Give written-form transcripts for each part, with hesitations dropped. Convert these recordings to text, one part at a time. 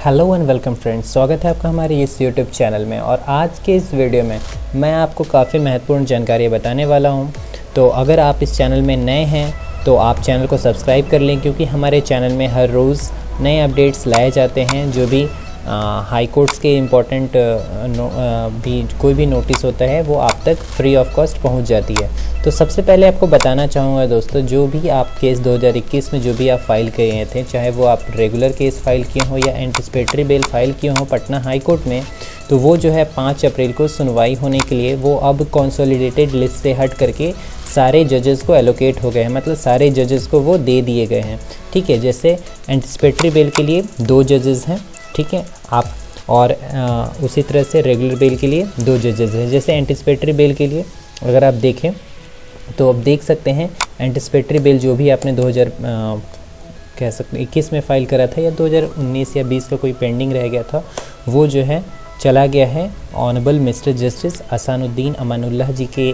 Hello and welcome friends, स्वागत है आपका हमारे इस यूट्यूब चैनल में। और आज के इस वीडियो में मैं आपको काफ़ी महत्वपूर्ण जानकारी बताने वाला हूं। तो अगर आप इस चैनल में नए हैं तो आप चैनल को सब्सक्राइब कर लें, क्योंकि हमारे चैनल में हर रोज़ नए अपडेट्स लाए जाते हैं। जो भी हाई कोर्ट्स के इम्पोर्टेंट भी कोई भी नोटिस होता है वो आप तक फ्री ऑफ कॉस्ट पहुंच जाती है। तो सबसे पहले आपको बताना चाहूँगा दोस्तों, जो भी आप केस 2021 में जो भी आप फाइल किए थे, चाहे वो आप रेगुलर केस फाइल किए हों या एंटिसिपेटरी बेल फाइल किए हों पटना हाई कोर्ट में, तो वो जो है 5 अप्रैल को सुनवाई होने के लिए वो अब कंसोलिडेटेड लिस्ट से हट करके सारे जजेस को एलोकेट हो गए हैं। मतलब सारे जजेस को वो दे दिए गए हैं। ठीक है, जैसे एंटिसिपेटरी बेल के लिए 2 जजेस हैं, ठीक है आप, और उसी तरह से रेगुलर बेल के लिए 2 जजेस हैं। जैसे एंटिसिपेटरी बेल के लिए अगर आप देखें तो अब देख सकते हैं एंटिसिपेटरी बेल जो भी आपने 2021 में फ़ाइल करा था या 2019 या 20 का कोई पेंडिंग रह गया था, वो जो है चला गया है honourable mister justice असानुद्दीन Amanullah ji के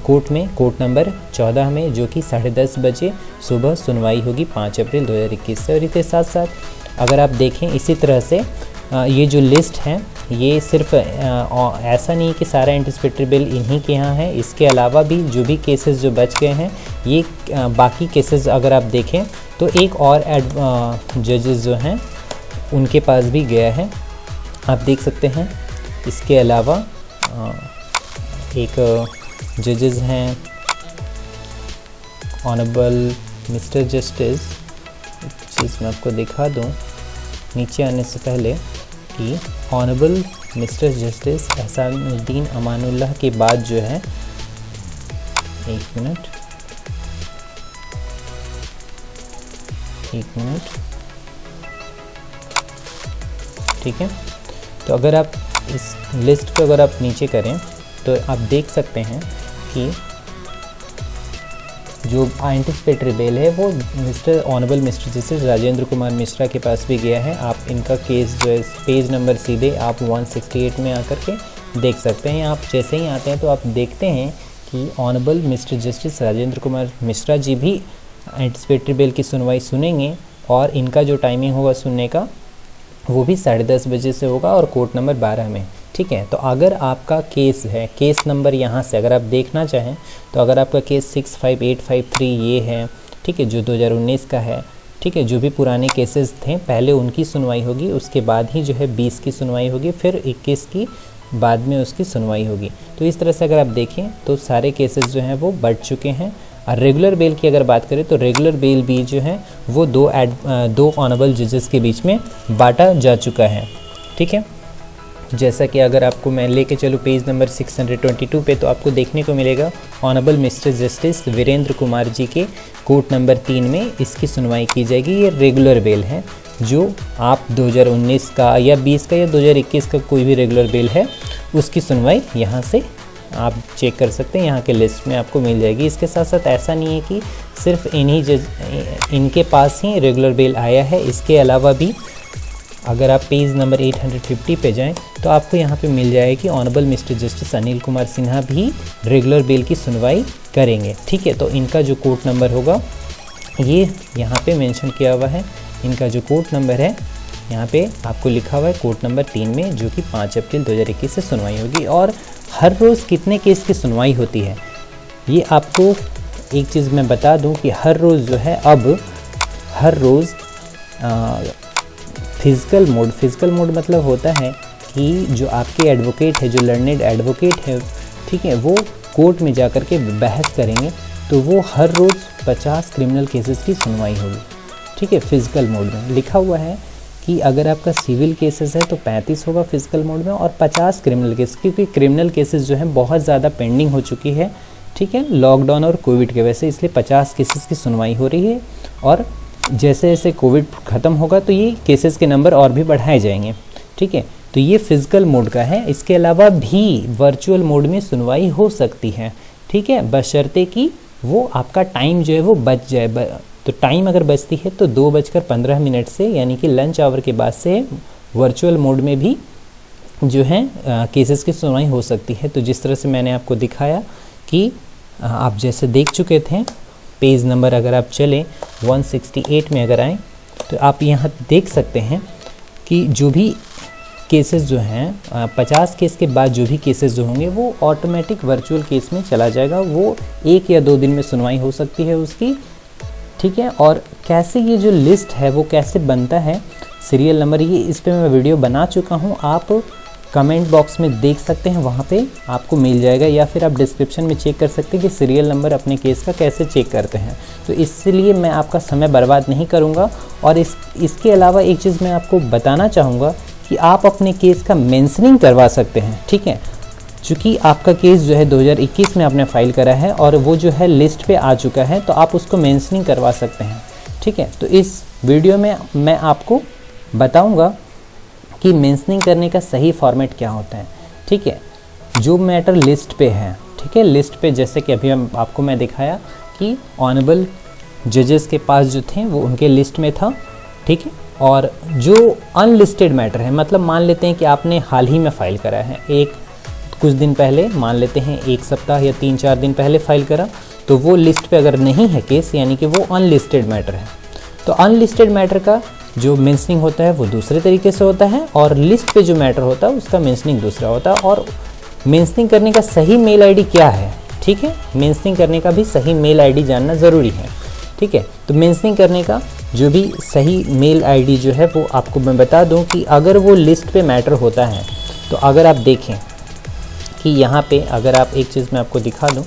कोर्ट में, कोर्ट नंबर 14 में, जो कि 10:30 बजे सुबह सुनवाई होगी 5 अप्रैल 2021 से। और इसके साथ साथ अगर आप देखें इसी तरह से ये जो लिस्ट है ये सिर्फ ऐसा नहीं कि सारा एंटिसिपेटरी बेल इन्हीं के यहाँ है, इसके अलावा भी जो भी केसेस जो बच गए हैं ये बाकी केसेस अगर आप देखें तो एक और जजेस जो हैं उनके पास भी गया है, आप देख सकते हैं। इसके अलावा एक जजेस हैं ऑनरेबल मिस्टर जस्टिस, चीज़ मैं आपको दिखा दूं नीचे आने से पहले, कि honourable mister justice Ahsanuddin Amanullah के बाद जो है, एक मिनट, ठीक है। तो अगर आप इस लिस्ट को अगर आप नीचे करें तो आप देख सकते हैं कि जो एंटिसिपेटरी बेल है वो honourable mister justice Rajendra Kumar Mishra के पास भी गया है। आप इनका केस जो है पेज नंबर सीधे आप 168 में आकर के देख सकते हैं। आप जैसे ही आते हैं तो आप देखते हैं कि honourable mister justice Rajendra Kumar Mishra ji भी एंटिसिपेटरी बेल की सुनवाई सुनेंगे, और इनका जो टाइमिंग होगा सुनने का वो भी 10:30 बजे से होगा और कोर्ट नंबर 12 में। ठीक है, तो अगर आपका केस है, केस नंबर यहाँ से अगर आप देखना चाहें तो अगर आपका केस 65853 ये है, ठीक है, जो 2019 का है, ठीक है, जो भी पुराने केसेस थे पहले उनकी सुनवाई होगी, उसके बाद ही जो है 20 की सुनवाई होगी, फिर 21 की बाद में उसकी सुनवाई होगी। तो इस तरह से अगर आप देखें तो सारे केसेस जो हैं वो बढ़ चुके हैं। और रेगुलर बेल की अगर बात करें तो रेगुलर बेल भी जो है वो 2 ऑनरेबल जजेस के बीच में बांटा जा चुका है। ठीक है, जैसा कि अगर आपको मैं लेके चलूँ पेज नंबर 622 पे, तो आपको देखने को मिलेगा honourable mister justice Virendra Kumar ji के कोर्ट नंबर 3 में इसकी सुनवाई की जाएगी। ये रेगुलर बेल है, जो आप 2019 का या 20 का या 2021 का कोई भी रेगुलर बेल है उसकी सुनवाई यहाँ से आप चेक कर सकते हैं, यहाँ के लिस्ट में आपको मिल जाएगी। इसके साथ साथ ऐसा नहीं है कि सिर्फ इनके पास ही रेगुलर बेल आया है, इसके अलावा भी अगर आप पेज नंबर 850 पे जाएं तो आपको यहाँ पे मिल जाएगा कि honourable mister justice Anil Kumar Sinha भी रेगुलर बेल की सुनवाई करेंगे। ठीक है, तो इनका जो कोर्ट नंबर होगा ये यहाँ पे मेंशन किया हुआ है। इनका जो कोर्ट नंबर है यहाँ पे आपको लिखा हुआ है कोर्ट नंबर 3 में, जो कि 5 अप्रैल 2021 से सुनवाई होगी। और हर रोज़ कितने केस की सुनवाई होती है ये आपको एक चीज़ मैं बता दूं कि हर रोज़ जो है अब हर रोज़ फिज़िकल मोड मतलब होता है कि जो आपके एडवोकेट है, जो लर्नेड एडवोकेट है, ठीक है, वो कोर्ट में जाकर के बहस करेंगे, तो वो हर रोज़ 50 क्रिमिनल केसेस की सुनवाई होगी। ठीक है, फिज़िकल मोड में लिखा हुआ है कि अगर आपका सिविल केसेस है तो 35 होगा फिज़िकल मोड में, और 50 क्रिमिनल केस, क्योंकि क्रिमिनल केसेस जो हैं बहुत ज़्यादा पेंडिंग हो चुकी है। ठीक है, लॉकडाउन और कोविड के वजह से, इसलिए 50 केसेस की सुनवाई हो रही है। और जैसे जैसे कोविड ख़त्म होगा तो ये केसेस के नंबर और भी बढ़ाए जाएंगे। ठीक है, तो ये फिज़िकल मोड का है। इसके अलावा भी वर्चुअल मोड में सुनवाई हो सकती है। ठीक है, बशर्ते कि वो आपका टाइम जो है वो बच जाए। तो टाइम अगर बचती है तो 2:15 से, यानी कि लंच आवर के बाद से वर्चुअल मोड में भी जो है केसेस की सुनवाई हो सकती है। तो जिस तरह से मैंने आपको दिखाया कि आप जैसे देख चुके थे, पेज नंबर अगर आप चलें 168 में अगर आएँ तो आप यहाँ देख सकते हैं कि जो भी केसेस जो हैं 50 केस के बाद जो भी केसेस जो होंगे वो ऑटोमेटिक वर्चुअल केस में चला जाएगा। वो 1 या 2 दिन में सुनवाई हो सकती है उसकी, ठीक है। और कैसे ये जो लिस्ट है वो कैसे बनता है सीरियल नंबर, ये इस पे मैं वीडियो बना चुका हूँ, आप कमेंट बॉक्स में देख सकते हैं, वहाँ पे आपको मिल जाएगा, या फिर आप डिस्क्रिप्शन में चेक कर सकते हैं कि सीरियल नंबर अपने केस का कैसे चेक करते हैं। तो इसलिए मैं आपका समय बर्बाद नहीं करूँगा। और इसके अलावा एक चीज़ मैं आपको बताना चाहूँगा कि आप अपने केस का मेंशनिंग करवा सकते हैं, ठीक है। चूँकि आपका केस जो है 2021 में आपने फाइल करा है और वो जो है लिस्ट पे आ चुका है, तो आप उसको मेंशनिंग करवा सकते हैं, ठीक है। तो इस वीडियो में मैं आपको बताऊंगा कि मेंशनिंग करने का सही फॉर्मेट क्या होता है, ठीक है। जो मैटर लिस्ट पे है, ठीक है, लिस्ट पे जैसे कि अभी आपको मैं दिखाया कि ऑनरेबल जजेस के पास जो थे वो उनके लिस्ट में था, ठीक है। और जो अनलिस्टेड मैटर है, मतलब मान लेते हैं कि आपने हाल ही में फ़ाइल करा है, कुछ दिन पहले, मान लेते हैं 1 सप्ताह या 3-4 दिन पहले फाइल करा, तो वो लिस्ट पे अगर नहीं है केस, यानी कि वो अनलिस्टेड मैटर है। तो अनलिस्टेड मैटर का जो मेंशनिंग होता है वो दूसरे तरीके से होता है, और लिस्ट पे जो मैटर होता है उसका मेंशनिंग दूसरा होता है। और मेंशनिंग करने का सही मेल आईडी क्या है, ठीक है, मेंशनिंग करने का भी सही मेल आईडी जानना ज़रूरी है, ठीक है। तो मेंशनिंग करने का जो भी सही मेल आईडी जो है वो आपको मैं बता दूं कि अगर वो लिस्ट पे मैटर होता है, तो अगर आप देखें कि यहाँ पे अगर आप एक चीज़ मैं आपको दिखा दूं,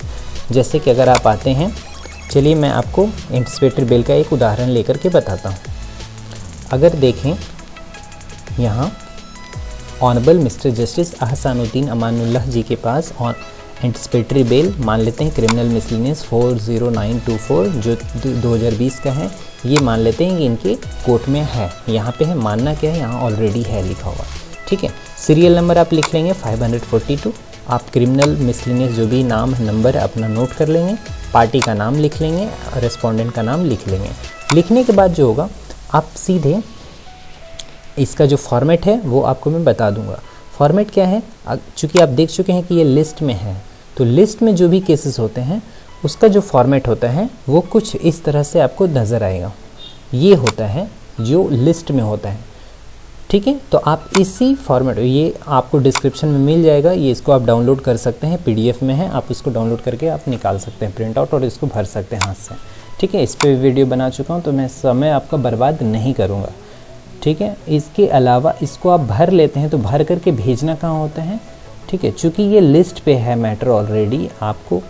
जैसे कि अगर आप आते हैं, चलिए मैं आपको एंटिसिपेटरी बेल का एक उदाहरण लेकर के बताता हूँ। अगर देखें यहाँ honourable mister justice Ahsanuddin Amanullah ji के पास एंटिसिपेटरी बेल मान लेते हैं क्रिमिनल मिसलिनियस 40924 जो 2020 का है, ये मान लेते हैं कि इनके कोर्ट में है। यहाँ पे है, मानना क्या है, यहाँ ऑलरेडी है लिखा हुआ, ठीक है। सीरियल नंबर आप लिख लेंगे 542, आप क्रिमिनल मिसलिनियस जो भी नाम नंबर अपना नोट कर लेंगे, पार्टी का नाम लिख लेंगे, रेस्पोंडेंट का नाम लिख लेंगे। लिखने के बाद जो होगा आप सीधे इसका जो फॉर्मेट है वो आपको मैं बता दूंगा। फॉर्मेट क्या है, चूँकि आप देख चुके हैं कि ये लिस्ट में है, तो लिस्ट में जो भी केसेस होते हैं उसका जो फॉर्मेट होता है वो कुछ इस तरह से आपको नज़र आएगा। ये होता है जो लिस्ट में होता है, ठीक है। तो आप इसी फॉर्मेट, ये आपको डिस्क्रिप्शन में मिल जाएगा, ये इसको आप डाउनलोड कर सकते हैं, PDF में है, आप इसको डाउनलोड करके आप निकाल सकते हैं प्रिंट आउट, और इसको भर सकते हैं हाथ से, ठीक है। इस पर वीडियो बना चुका हूँ, तो मैं समय आपका बर्बाद नहीं करूँगा, ठीक है। इसके अलावा इसको आप भर लेते हैं, तो भर करके भेजना कहाँ होता है, ठीक है। चूँकि ये लिस्ट पे है मैटर ऑलरेडी, आपको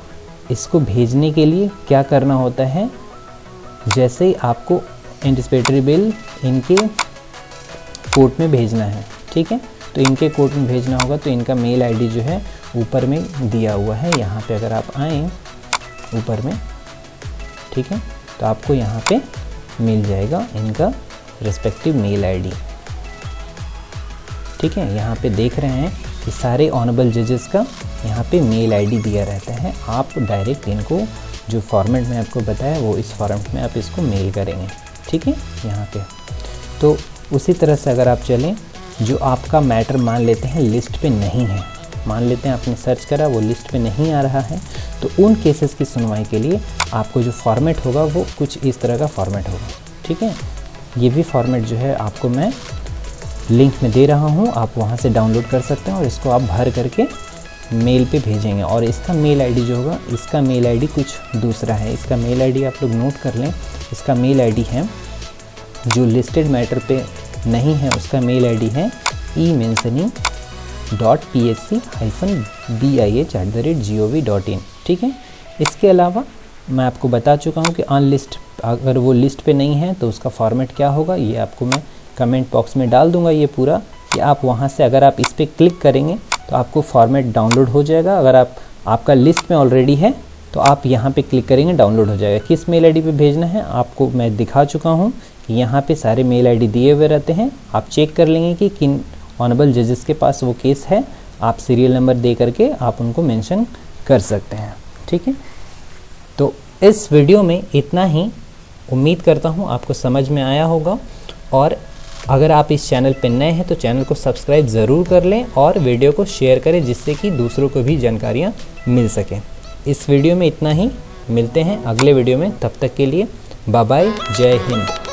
इसको भेजने के लिए क्या करना होता है, जैसे आपको एंटिसिपेटरी बेल इनके कोर्ट में भेजना है, ठीक है। तो इनके कोर्ट में भेजना होगा, तो इनका मेल आईडी जो है ऊपर में दिया हुआ है, यहाँ पे अगर आप आएँ ऊपर में, ठीक है, तो आपको यहाँ पे मिल जाएगा इनका रिस्पेक्टिव मेल आईडी, ठीक है। यहाँ पे देख रहे हैं कि सारे ऑनरेबल जजेस का यहाँ पे मेल आईडी दिया रहता है। आप डायरेक्ट इनको जो फॉर्मेट में आपको बताया वो इस फॉर्मेट में आप इसको मेल करेंगे, ठीक है, यहाँ पे। तो उसी तरह से अगर आप चलें, जो आपका मैटर मान लेते हैं लिस्ट पे नहीं है, मान लेते हैं आपने सर्च करा वो लिस्ट पे नहीं आ रहा है, तो उन केसेस की सुनवाई के लिए आपको जो फॉर्मेट होगा वो कुछ इस तरह का फॉर्मेट होगा, ठीक है। ये भी फॉर्मेट जो है आपको मैं लिंक में दे रहा हूँ, आप वहाँ से डाउनलोड कर सकते हैं और इसको आप भर करके मेल पे भेजेंगे। और इसका मेल आईडी जो होगा, इसका मेल आईडी कुछ दूसरा है। इसका मेल आईडी आप लोग नोट कर लें। इसका मेल आईडी है, जो लिस्टेड मैटर पे नहीं है उसका मेल आईडी है ementioning.psc-bih@gov.in, ठीक है। इसके अलावा मैं आपको बता चुका हूँ कि अनलिस्ट, अगर वो लिस्ट पे नहीं है तो उसका फॉर्मेट क्या होगा, ये आपको मैं कमेंट बॉक्स में डाल दूंगा ये पूरा, कि आप वहाँ से अगर आप इस पर क्लिक करेंगे तो आपको फॉर्मेट डाउनलोड हो जाएगा। अगर आपका लिस्ट में ऑलरेडी है तो आप यहाँ पे क्लिक करेंगे, डाउनलोड हो जाएगा। किस मेल आईडी पे भेजना है आपको मैं दिखा चुका हूँ कि यहाँ पे सारे मेल आईडी दिए हुए रहते हैं। आप चेक कर लेंगे कि किन ऑनरेबल जजेस के पास वो केस है, आप सीरियल नंबर दे करके आप उनको मेंशन कर सकते हैं, ठीक है। तो इस वीडियो में इतना ही, उम्मीद करता हूँ आपको समझ में आया होगा। और अगर आप इस चैनल पर नए हैं तो चैनल को सब्सक्राइब ज़रूर कर लें और वीडियो को शेयर करें, जिससे कि दूसरों को भी जानकारियाँ मिल सकें। इस वीडियो में इतना ही, मिलते हैं अगले वीडियो में, तब तक के लिए बाय बाय, जय हिंद।